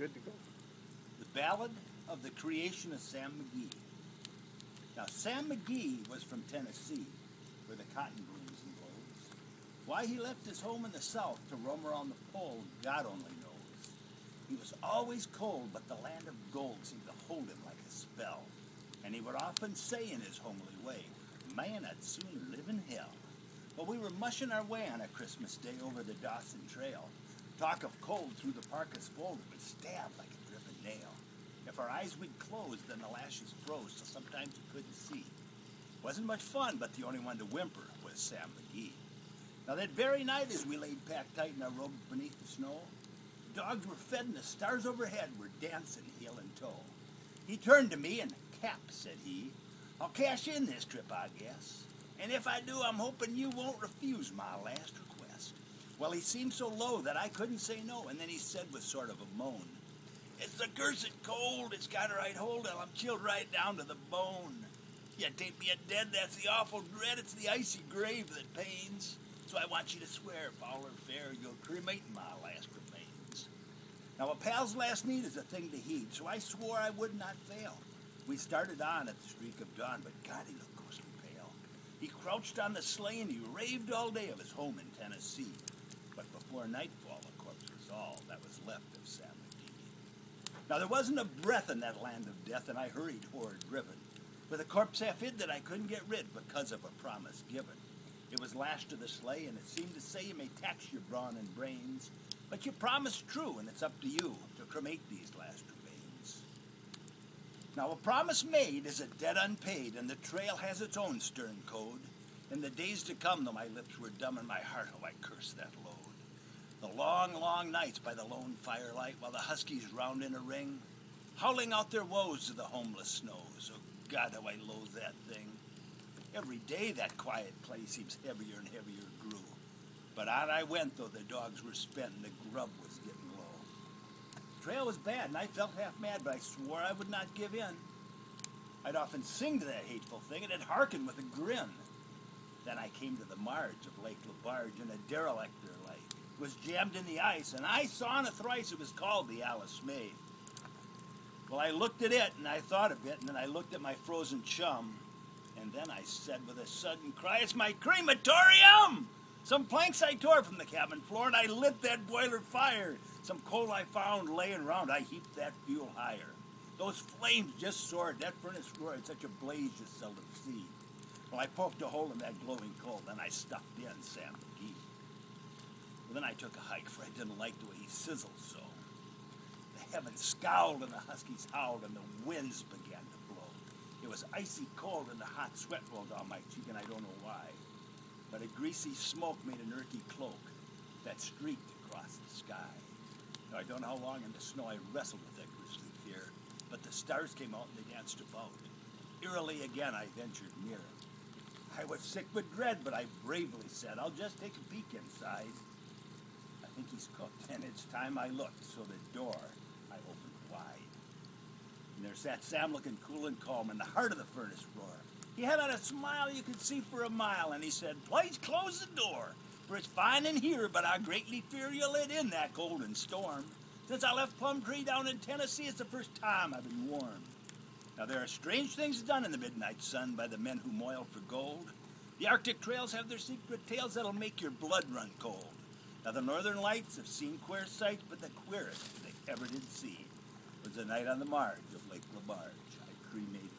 good to go. The Ballad of the Creation of Sam McGee. Now, Sam McGee was from Tennessee, where the cotton blooms and blows. Why he left his home in the South to roam around the pole, God only knows. He was always cold, but the land of gold seemed to hold him like a spell. And he would often say in his homely way, "Man, I'd sooner live in hell." But we were mushing our way on a Christmas day over the Dawson Trail. Talk of cold through the parka's fold would stab like a driven nail. If our eyes we'd close, then the lashes froze, so sometimes you couldn't see. Wasn't much fun, but the only one to whimper was Sam McGee. Now that very night, as we laid packed tight in our robes beneath the snow, the dogs were fed and the stars overhead were dancing heel and toe. He turned to me and, "Cap," said he, "I'll cash in this trip, I guess. And if I do, I'm hoping you won't refuse my last request." Well, he seemed so low that I couldn't say no, and then he said with sort of a moan, "It's the cursed cold, it's got a right hold, and I'm chilled right down to the bone. You take me at dead, that's the awful dread, it's the icy grave that pains. So I want you to swear, foul or fair, you'll cremate my last remains." Now, a pal's last need is a thing to heed, so I swore I would not fail. We started on at the streak of dawn, but God, he looked ghostly pale. He crouched on the sleigh and he raved all day of his home in Tennessee. But before nightfall, a corpse was all that was left of Sam McGee. Now, there wasn't a breath in that land of death, and I hurried horror driven, with a corpse half hid that I couldn't get rid because of a promise given. It was lashed to the sleigh, and it seemed to say, "You may tax your brawn and brains, but you promised true, and it's up to you to cremate these last remains." Now, a promise made is a debt unpaid, and the trail has its own stern code. In the days to come, though my lips were dumb and my heart, oh, I cursed that load. The long, long nights by the lone firelight, while the huskies round in a ring, howling out their woes to the homeless snows. Oh, God, how I loathe that thing. Every day that quiet place seems heavier and heavier grew. But on I went, though the dogs were spent and the grub was getting low. The trail was bad, and I felt half mad, but I swore I would not give in. I'd often sing to that hateful thing, and it'd hearken with a grin. Then I came to the marge of Lake LaBarge, and a derelict there lay. It was jammed in the ice, and I saw on it thrice it was called the Alice May. Well, I looked at it, and I thought a bit, and then I looked at my frozen chum, and then I said with a sudden cry, "It's my crematorium!" Some planks I tore from the cabin floor, and I lit that boiler fire. Some coal I found laying around, I heaped that fuel higher. Those flames just soared, that furnace roared, such a blaze you seldom see. Well, I poked a hole in that glowing coal, then I stuffed in Sam McGee. Well, then I took a hike, for I didn't like the way he sizzled so. The heavens scowled, and the huskies howled, and the winds began to blow. It was icy cold, and the hot sweat rolled down my cheek, and I don't know why. But a greasy smoke made an earthy cloak that streaked across the sky. Now, I don't know how long in the snow I wrestled with that grisly fear, but the stars came out and they danced about. Eerily again I ventured near. I was sick with dread, but I bravely said, "I'll just take a peek inside." I think he's cooked, and it's time I looked, so the door I opened wide. And there sat Sam looking cool and calm in the heart of the furnace roar. He had on a smile you could see for a mile, and he said, "Please close the door, for it's fine in here, but I greatly fear you'll let in that golden storm. Since I left Plum Tree down in Tennessee, it's the first time I've been warm. Now, there are strange things done in the midnight sun by the men who moil for gold. The Arctic trails have their secret tales that'll make your blood run cold. Now, the northern lights have seen queer sights, but the queerest they ever did see was the night on the marge of Lake LaBarge. I cremated